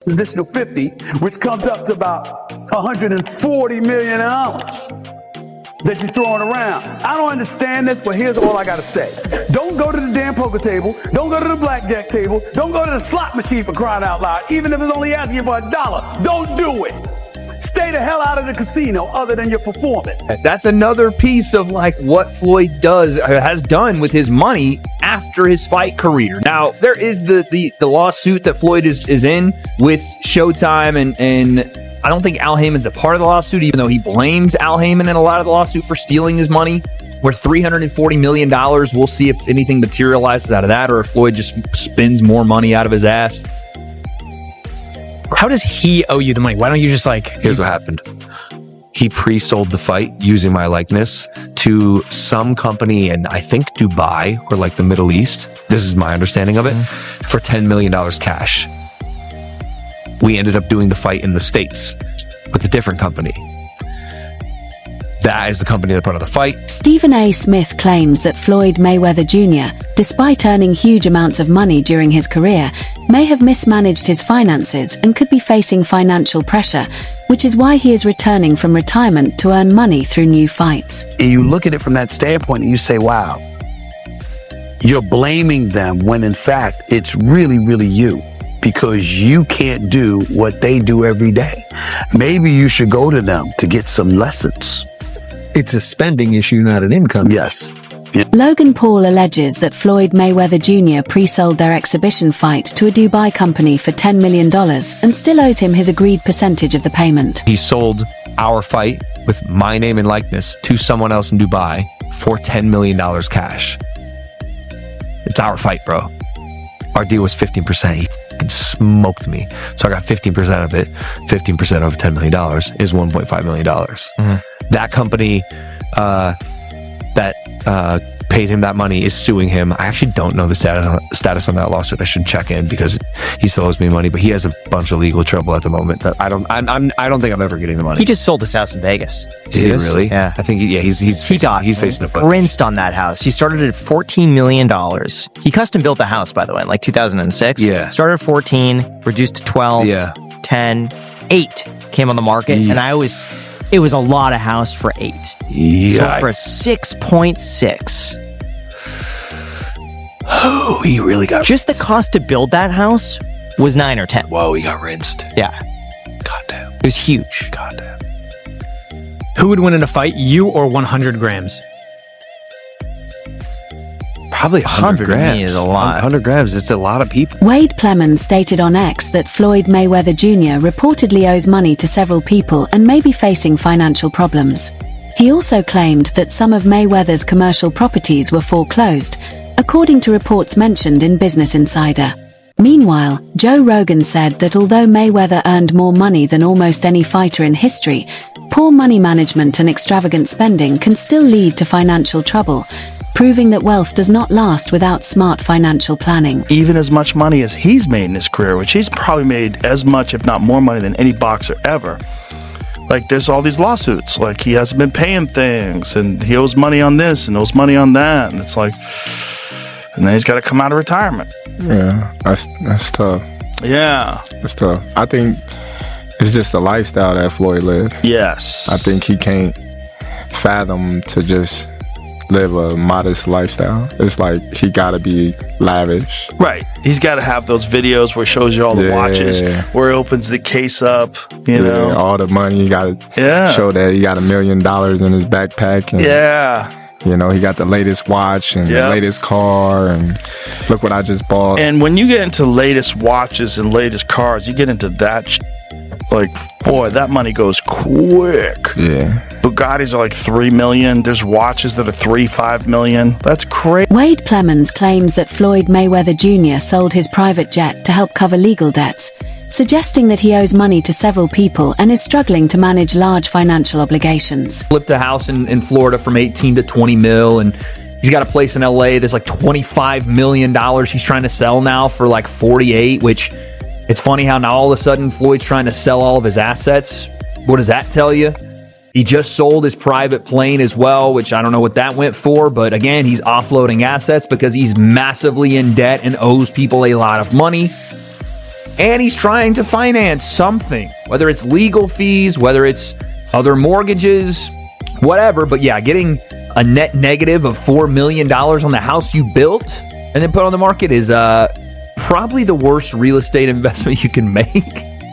additional 50, which comes up to about 140 million dollars that you're throwing around. I don't understand this, but here's all I gotta say. Don't go to the damn poker table. Don't go to the blackjack table. Don't go to the slot machine, for crying out loud, even if it's only asking you for $1. Don't do it. Stay the hell out of the casino other than your performance. That's another piece of like what Floyd has done with his money after his fight career. Now, there is the lawsuit that Floyd is in with Showtime, and I don't think Al Heyman's a part of the lawsuit, even though he blames Al Heyman in a lot of the lawsuit for stealing his money. We're $340 million. We'll see if anything materializes out of that, or if Floyd just spends more money out of his ass. How does he owe you the money? Why don't you just like... Here's what happened. He pre-sold the fight using my likeness to some company in, I think, Dubai or like the Middle East. This is my understanding of it, for $10 million cash. We ended up doing the fight in the States with a different company. That is the company that put on the fight. Stephen A. Smith claims that Floyd Mayweather Jr., despite earning huge amounts of money during his career, may have mismanaged his finances and could be facing financial pressure, which is why he is returning from retirement to earn money through new fights. And you look at it from that standpoint and you say, wow, you're blaming them when in fact it's really, really you. Because you can't do what they do every day. Maybe you should go to them to get some lessons. It's a spending issue, not an income. Yes. Yeah. Logan Paul alleges that Floyd Mayweather Jr. pre-sold their exhibition fight to a Dubai company for $10 million and still owes him his agreed percentage of the payment. He sold our fight with my name and likeness to someone else in Dubai for $10 million cash. It's our fight, bro. Our deal was 15%. He smoked me. So I got 15% of it. 15% of $10 million is $1.5 million. That company that paid him that money is suing him. I actually don't know the status on that lawsuit. I should check in because he still owes me money, but he has a bunch of legal trouble at the moment. That I don't think I'm ever getting the money. He just sold his house in Vegas. Did he really? Yeah. I think he's facing a bunch. Rinsed on that house. He started at $14 million. He custom built the house, by the way, in like 2006. Yeah. Started at 14, reduced to 12, yeah. 10, 8 came on the market, and it was a lot of house for 8. Yeah. So for 6.6. Oh, he really got just rinsed. The cost to build that house was 9 or 10. Whoa, he got rinsed. Yeah. Goddamn. It was huge. Goddamn. Who would win in a fight, you or 100 grams? Probably 100 grams. Is a lot. 100 grams. It's a lot of people. Wade Plemons stated on X that Floyd Mayweather Jr. reportedly owes money to several people and may be facing financial problems. He also claimed that some of Mayweather's commercial properties were foreclosed, according to reports mentioned in Business Insider. Meanwhile, Joe Rogan said that although Mayweather earned more money than almost any fighter in history, poor money management and extravagant spending can still lead to financial trouble, proving that wealth does not last without smart financial planning. Even as much money as he's made in his career, which he's probably made as much, if not more money than any boxer ever. Like, there's all these lawsuits. Like, he hasn't been paying things, and he owes money on this and owes money on that. And it's like, and then he's got to come out of retirement. Yeah, that's tough. Yeah. It's tough. I think it's just the lifestyle that Floyd lived. Yes. I think he can't fathom to just live a modest lifestyle. It's like he gotta be lavish. Right. He's got to have those videos where he shows you all the watches, where he opens the case up, you know. All the money. He gotta show that he got $1 million in his backpack. And, you know, he got the latest watch and the latest car, and look what I just bought. And when you get into latest watches and latest cars, you get into that like, boy, that money goes quick. Yeah. Bugattis are like $3 million. There's watches that are $3-5 million. That's crazy. Wade Plemons claims that Floyd Mayweather Jr. sold his private jet to help cover legal debts, suggesting that he owes money to several people and is struggling to manage large financial obligations. Flipped a house in Florida from 18 to 20 mil, and he's got a place in LA that's like $25 million he's trying to sell now for like 48, which it's funny how now all of a sudden Floyd's trying to sell all of his assets. What does that tell you? He just sold his private plane as well, which I don't know what that went for, but again, he's offloading assets because he's massively in debt and owes people a lot of money. and he's trying to finance something, whether it's legal fees, whether it's other mortgages, whatever. But yeah, getting a net negative of $4 million on the house you built and then put on the market is probably the worst real estate investment you can make,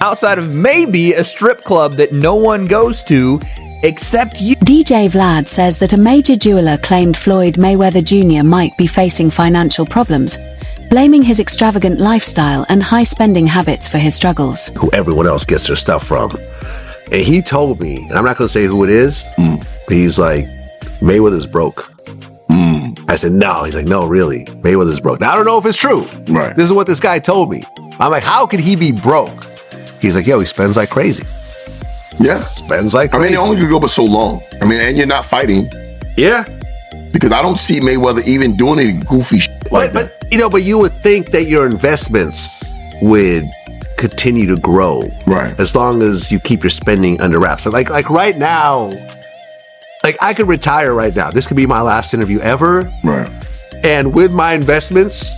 outside of maybe a strip club that no one goes to except you. DJ Vlad says that a major jeweler claimed Floyd Mayweather Jr. might be facing financial problems, blaming his extravagant lifestyle and high spending habits for his struggles. Who everyone else gets their stuff from. And he told me, and I'm not going to say who it is, but he's like, Mayweather's broke. I said, no. He's like, no, really, Mayweather's broke. Now, I don't know if it's true. Right. This is what this guy told me. I'm like, how could he be broke? He's like, yo, he spends like crazy. Yeah. Spends like crazy. I mean, it only could go but so long. I mean, and you're not fighting. Yeah. Because I don't see Mayweather even doing any goofy shit like that. But you would think that your investments would continue to grow. Right. As long as you keep your spending under wraps. Like right now, like I could retire right now. This could be my last interview ever. Right. And with my investments,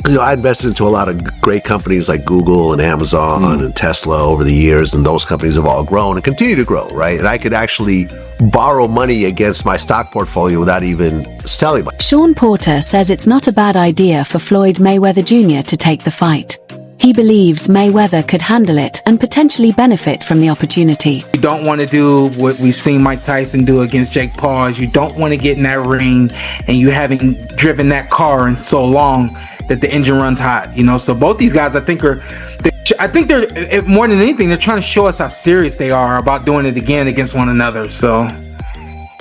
I invested into a lot of great companies like Google and Amazon and Tesla over the years, and those companies have all grown and continue to grow, right? And I could actually borrow money against my stock portfolio without even selling much. Sean Porter says it's not a bad idea for Floyd Mayweather Jr. to take the fight. He believes Mayweather could handle it and potentially benefit from the opportunity. You don't want to do what we've seen Mike Tyson do against Jake Paul. You don't want to get in that ring and you haven't driven that car in so long that the engine runs hot, So both these guys, I think they're more than anything, they're trying to show us how serious they are about doing it again against one another. So,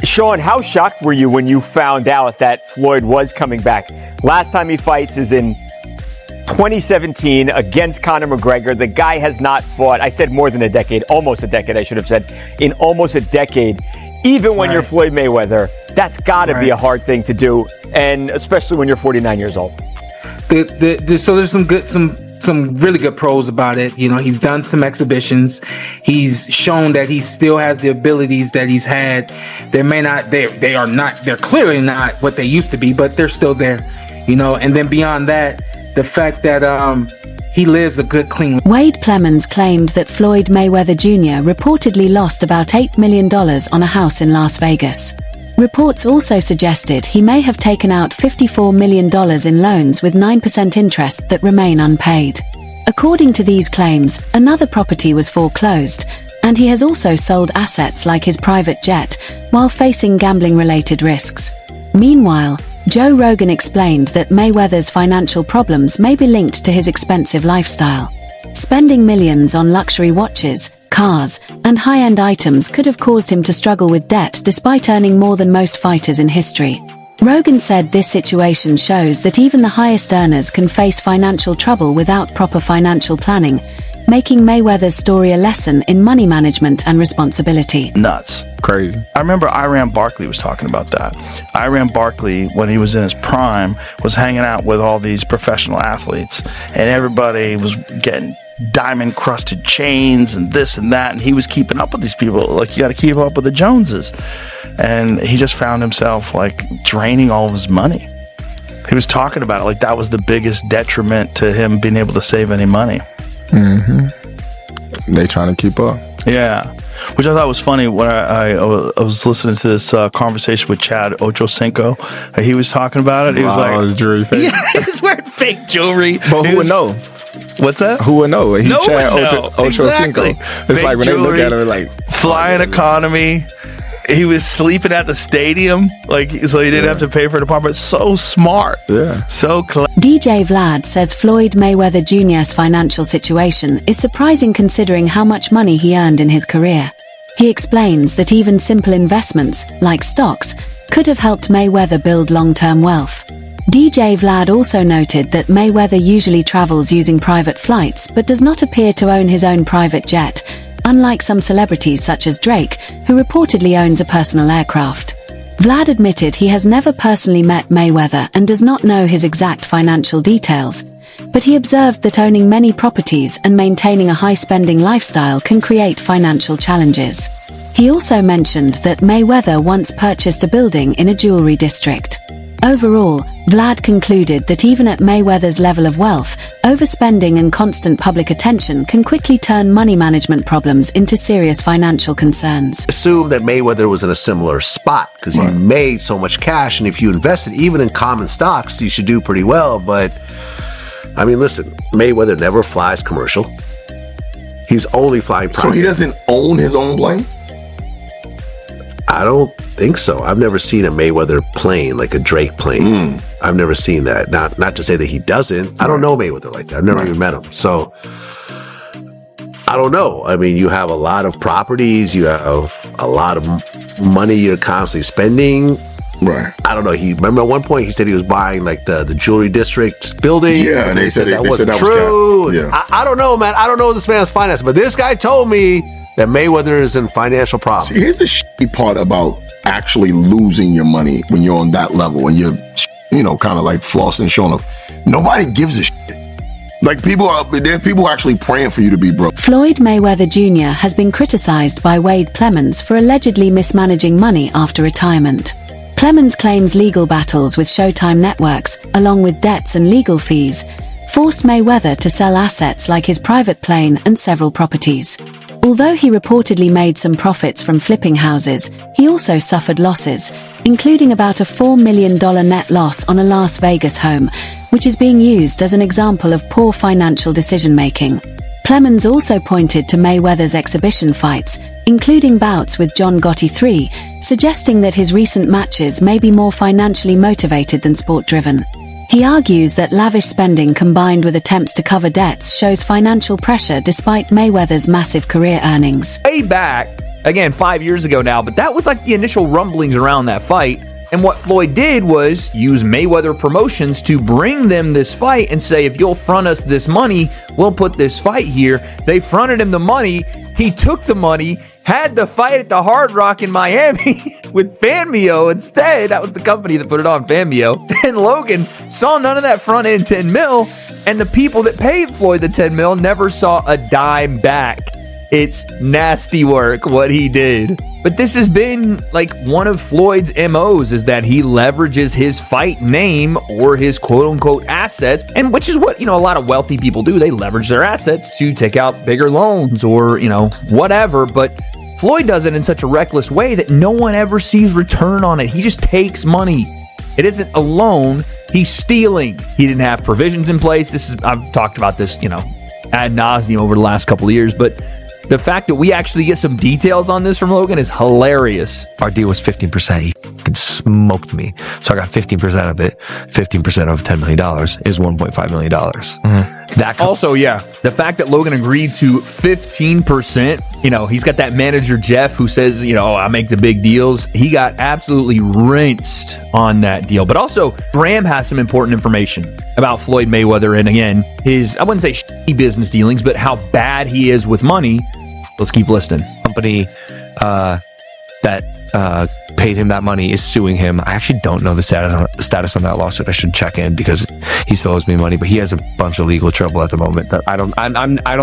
Sean, how shocked were you when you found out that Floyd was coming back? Last time he fights is in 2017 against Conor McGregor. The guy has not fought, I said more than a decade, almost a decade, I should have said, in almost a decade. Even when you're Floyd Mayweather, that's got to be a hard thing to do, and especially when you're 49 years old. So there's some really good pros about it. He's done some exhibitions. He's shown that he still has the abilities that he's had. They're clearly not what they used to be, but they're still there. And then beyond that, the fact that he lives a good, clean life. Wade Plemons claimed that Floyd Mayweather Jr. reportedly lost about $8 million on a house in Las Vegas. Reports also suggested he may have taken out $54 million in loans with 9% interest that remain unpaid. According to these claims, another property was foreclosed, and he has also sold assets like his private jet while facing gambling-related risks. Meanwhile, Joe Rogan explained that Mayweather's financial problems may be linked to his expensive lifestyle. Spending millions on luxury watches, cars, and high-end items could have caused him to struggle with debt despite earning more than most fighters in history. Rogan said this situation shows that even the highest earners can face financial trouble without proper financial planning, making Mayweather's story a lesson in money management and responsibility. Nuts. Crazy. I remember Iran Barkley was talking about that. Iran Barkley, when he was in his prime, was hanging out with all these professional athletes, and everybody was getting diamond-crusted chains and this and that, and he was keeping up with these people. Like, you got to keep up with the Joneses. And he just found himself, draining all of his money. He was talking about it like that was the biggest detriment to him being able to save any money. They trying to keep up. Yeah. Which I thought was funny when I was listening to this conversation with Chad Ochocinco. He was talking about it. He was like, his jewelry fake. Yeah, he was wearing fake jewelry. But who would know? What's that? Who would know? No Chad one know. Exactly. It's fake like when jewelry, they look at him like flying economy. He was sleeping at the stadium, so he didn't have to pay for an apartment. So smart. Yeah. So clever. DJ Vlad says Floyd Mayweather Jr.'s financial situation is surprising considering how much money he earned in his career. He explains that even simple investments, like stocks, could have helped Mayweather build long-term wealth. DJ Vlad also noted that Mayweather usually travels using private flights but does not appear to own his own private jet, unlike some celebrities such as Drake, who reportedly owns a personal aircraft. Vlad admitted he has never personally met Mayweather and does not know his exact financial details, but he observed that owning many properties and maintaining a high-spending lifestyle can create financial challenges. He also mentioned that Mayweather once purchased a building in a jewelry district. Overall, Vlad concluded that even at Mayweather's level of wealth, overspending and constant public attention can quickly turn money management problems into serious financial concerns. Assume that Mayweather was in a similar spot because he made so much cash, and if you invested even in common stocks, you should do pretty well. But I mean, listen, Mayweather never flies commercial. He's only flying private. So he doesn't own his own plane? I don't think so. I've never seen a Mayweather plane, like a Drake plane. I've never seen that. Not to say that he doesn't. I don't know Mayweather like that. I've never even met him. So I don't know. I mean, you have a lot of properties. You have a lot of money you're constantly spending. Right. I don't know. Remember at one point he said he was buying like the jewelry district building. Yeah, and they said that wasn't true. I don't know, man. I don't know this man's finances, but this guy told me that Mayweather is in financial problems. See, here's the shitty part about actually losing your money when you're on that level and you're, kind of like flossing, showing up. Nobody gives a shit. Like there are people actually praying for you to be broke. Floyd Mayweather Jr. has been criticized by Wade Plemons for allegedly mismanaging money after retirement. Plemons claims legal battles with Showtime networks, along with debts and legal fees, forced Mayweather to sell assets like his private plane and several properties. Although he reportedly made some profits from flipping houses, he also suffered losses, including about a $4 million net loss on a Las Vegas home, which is being used as an example of poor financial decision-making. Plemons also pointed to Mayweather's exhibition fights, including bouts with John Gotti III, suggesting that his recent matches may be more financially motivated than sport-driven. He argues that lavish spending combined with attempts to cover debts shows financial pressure despite Mayweather's massive career earnings. Way back, again, 5 years ago now, but that was like the initial rumblings around that fight. And what Floyd did was use Mayweather Promotions to bring them this fight and say, if you'll front us this money, we'll put this fight here. They fronted him the money. He took the money, had the fight at the Hard Rock in Miami with Fanmio instead. That was the company that put it on, Fanmio. And Logan saw none of that front end 10 mil, and the people that paid Floyd the 10 mil never saw a dime back. It's nasty work what he did. But this has been like one of Floyd's MOs, is that he leverages his fight name or his quote-unquote assets, and which is what, a lot of wealthy people do. They leverage their assets to take out bigger loans or, whatever. But Floyd does it in such a reckless way that no one ever sees return on it. He just takes money. It isn't a loan. He's stealing. He didn't have provisions in place. I've talked about this, ad nauseum over the last couple of years, but the fact that we actually get some details on this from Logan is hilarious. Our deal was 15%. He fucking smoked me. So I got 15% of it. 15% of $10 million is $1.5 million. Also, the fact that Logan agreed to 15%, he's got that manager, Jeff, who says, I make the big deals. He got absolutely rinsed on that deal. But also, Graham has some important information about Floyd Mayweather. And again, his, I wouldn't say shitty business dealings, but how bad he is with money. Let's keep listening. Company that paid him that money is suing him. I actually don't know the status on that lawsuit. I should check in because he still owes me money, but he has a bunch of legal trouble at the moment that I don't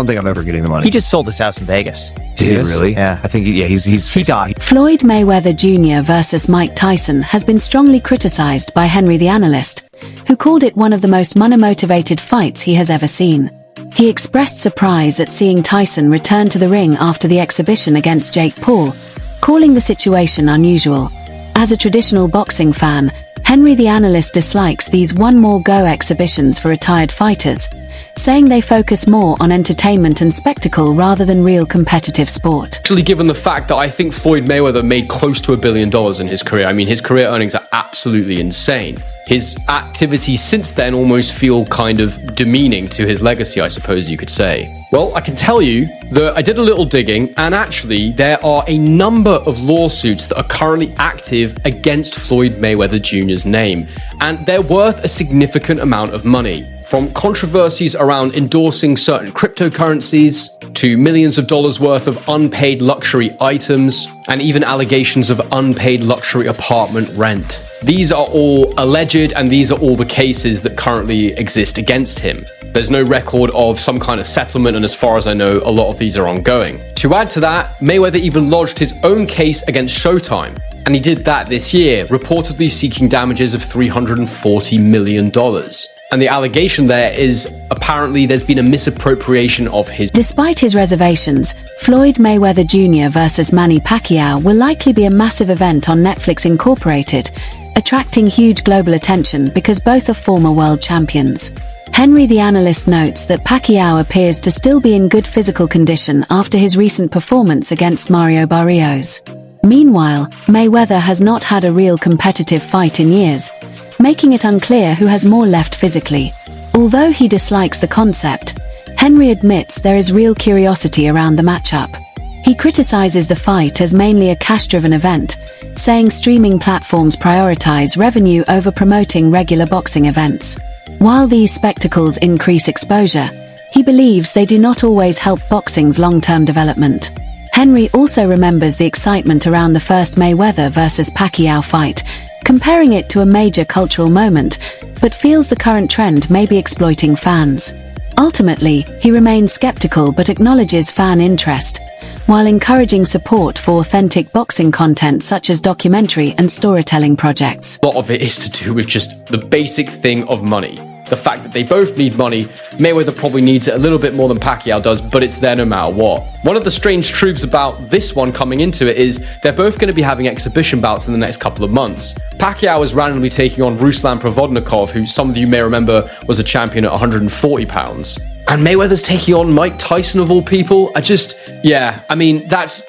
think I'm ever getting the money. He just sold his house in Vegas. Did he really? Yeah. I think he died. Floyd Mayweather Jr. versus Mike Tyson has been strongly criticized by Henry the Analyst, who called it one of the most money-motivated fights he has ever seen. He expressed surprise at seeing Tyson return to the ring after the exhibition against Jake Paul, calling the situation unusual. As a traditional boxing fan, Henry the Analyst dislikes these one-more-go exhibitions for retired fighters, saying they focus more on entertainment and spectacle rather than real competitive sport. Actually, given the fact that I think Floyd Mayweather made close to $1 billion in his career, I mean, his career earnings are absolutely insane. His activities since then almost feel kind of demeaning to his legacy, I suppose you could say. Well, I can tell you that I did a little digging, and actually there are a number of lawsuits that are currently active against Floyd Mayweather Jr.'s name, and they're worth a significant amount of money. From controversies around endorsing certain cryptocurrencies, to millions of dollars worth of unpaid luxury items, and even allegations of unpaid luxury apartment rent. These are all alleged, and these are all the cases that currently exist against him. There's no record of some kind of settlement, and as far as I know, a lot of these are ongoing. To add to that, Mayweather even lodged his own case against Showtime. And he did that this year, reportedly seeking damages of $340 million. And the allegation there is apparently there's been a misappropriation of his. Despite his reservations, Floyd Mayweather Jr. versus Manny Pacquiao will likely be a massive event on Netflix Incorporated, attracting huge global attention because both are former world champions. Henry the analyst notes that Pacquiao appears to still be in good physical condition after his recent performance against Mario Barrios. Meanwhile, Mayweather has not had a real competitive fight in years, making it unclear who has more left physically. Although he dislikes the concept, Henry admits there is real curiosity around the matchup. He criticizes the fight as mainly a cash-driven event, saying streaming platforms prioritize revenue over promoting regular boxing events. While these spectacles increase exposure, he believes they do not always help boxing's long-term development. Henry also remembers the excitement around the first Mayweather versus Pacquiao fight, comparing it to a major cultural moment, but feels the current trend may be exploiting fans. Ultimately, he remains skeptical but acknowledges fan interest, while encouraging support for authentic boxing content such as documentary and storytelling projects. A lot of it is to do with just the basic thing of money. The fact that they both need money. Mayweather probably needs it a little bit more than Pacquiao does, but it's there no matter what. One of the strange truths about this one coming into it is they're both going to be having exhibition bouts in the next couple of months. Pacquiao is randomly taking on Ruslan Provodnikov, who some of you may remember was a champion at 140 pounds. And Mayweather's taking on Mike Tyson of all people. That's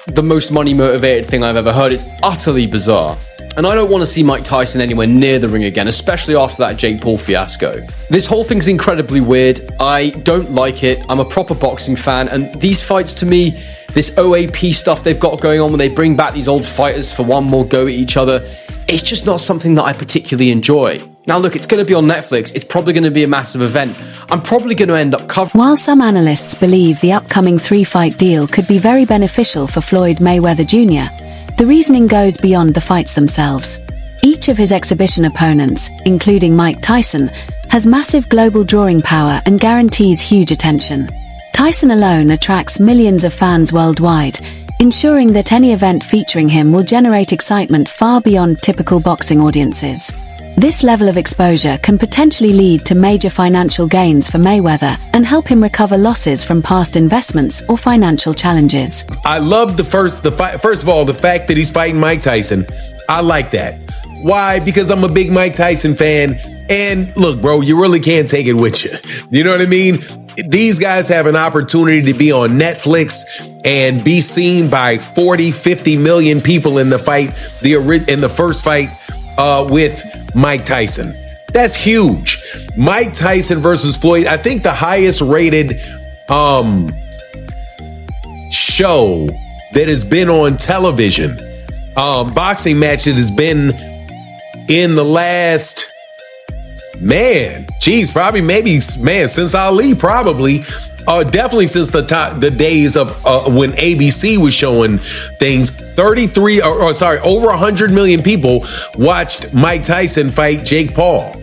the most money motivated thing I've ever heard. It's utterly bizarre. And I don't want to see Mike Tyson anywhere near the ring again, especially after that Jake Paul fiasco. This whole thing's incredibly weird. I don't like it. I'm a proper boxing fan, and these fights to me, this OAP stuff they've got going on when they bring back these old fighters for one more go at each other, it's just not something that I particularly enjoy. Now look, it's going to be on Netflix. It's probably going to be a massive event. I'm probably going to end up covering. While some analysts believe the upcoming 3-fight deal could be very beneficial for Floyd Mayweather Jr., the reasoning goes beyond the fights themselves. Each of his exhibition opponents, including Mike Tyson, has massive global drawing power and guarantees huge attention. Tyson alone attracts millions of fans worldwide, ensuring that any event featuring him will generate excitement far beyond typical boxing audiences. This level of exposure can potentially lead to major financial gains for Mayweather and help him recover losses from past investments or financial challenges. I love first of all, the fact that he's fighting Mike Tyson. I like that. Why? Because I'm a big Mike Tyson fan. And look, bro, you really can't take it with you. You know what I mean? These guys have an opportunity to be on Netflix and be seen by 40, 50 million people in the fight, in the first fight with Mike Tyson. That's huge. Mike Tyson versus Floyd, I think the highest rated show that has been on television, boxing match that has been in the last, since Ali, probably. Definitely since the days of when ABC was showing things. Over 100 million people watched Mike Tyson fight Jake Paul.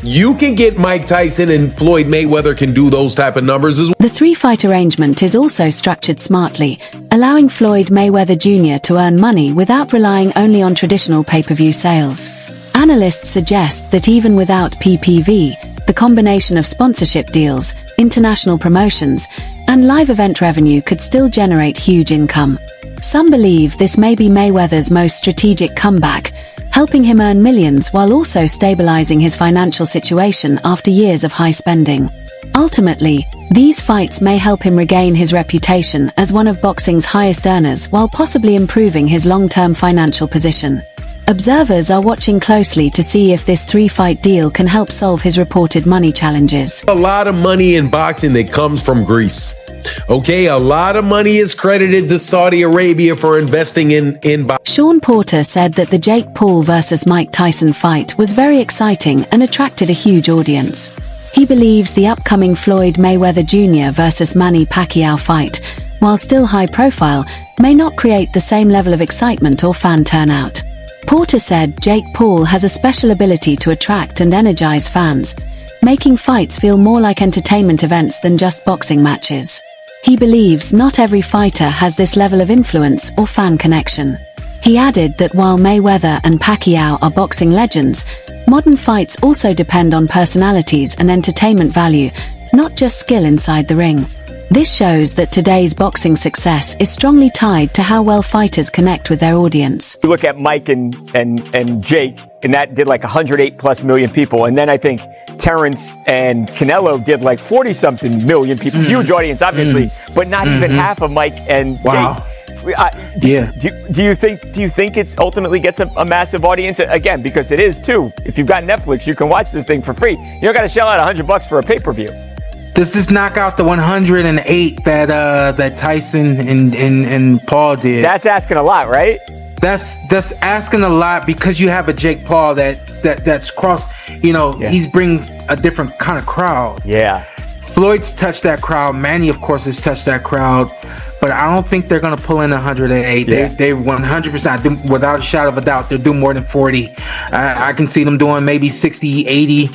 You can get Mike Tyson, and Floyd Mayweather can do those type of numbers as well. The 3-fight arrangement is also structured smartly, allowing Floyd Mayweather Jr. to earn money without relying only on traditional pay-per-view sales. Analysts suggest that even without PPV, the combination of sponsorship deals, international promotions, and live event revenue could still generate huge income. Some believe this may be Mayweather's most strategic comeback, helping him earn millions while also stabilizing his financial situation after years of high spending. Ultimately, these fights may help him regain his reputation as one of boxing's highest earners while possibly improving his long-term financial position. Observers are watching closely to see if this 3-fight deal can help solve his reported money challenges. A lot of money in boxing that comes from Greece. Okay, a lot of money is credited to Saudi Arabia for investing in boxing. Sean Porter said that the Jake Paul versus Mike Tyson fight was very exciting and attracted a huge audience. He believes the upcoming Floyd Mayweather Jr. versus Manny Pacquiao fight, while still high profile, may not create the same level of excitement or fan turnout. Porter said Jake Paul has a special ability to attract and energize fans, making fights feel more like entertainment events than just boxing matches. He believes not every fighter has this level of influence or fan connection. He added that while Mayweather and Pacquiao are boxing legends, modern fights also depend on personalities and entertainment value, not just skill inside the ring. This shows that today's boxing success is strongly tied to how well fighters connect with their audience. You look at Mike and Jake, and that did like 108 plus million people. And then I think Terrence and Canelo did like 40 something million people. Huge audience, obviously, but not even half of Mike and Jake. Do you think it's ultimately gets a massive audience? Again, because it is too. If you've got Netflix, you can watch this thing for free. You don't got to shell out $100 for a pay-per-view. Does this knock out the 108 that Tyson and Paul did? That's asking a lot, right? That's asking a lot, because you have a Jake Paul that's cross. He brings a different kind of crowd. Yeah. Floyd's touched that crowd. Manny, of course, has touched that crowd. But I don't think they're going to pull in 108. Yeah. They 100%, without a shadow of a doubt, they'll do more than 40. I can see them doing maybe 60, 80.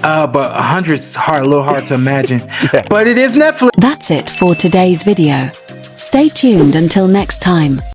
But 100 is a little hard to imagine. But it is Netflix. That's it for today's video. Stay tuned until next time.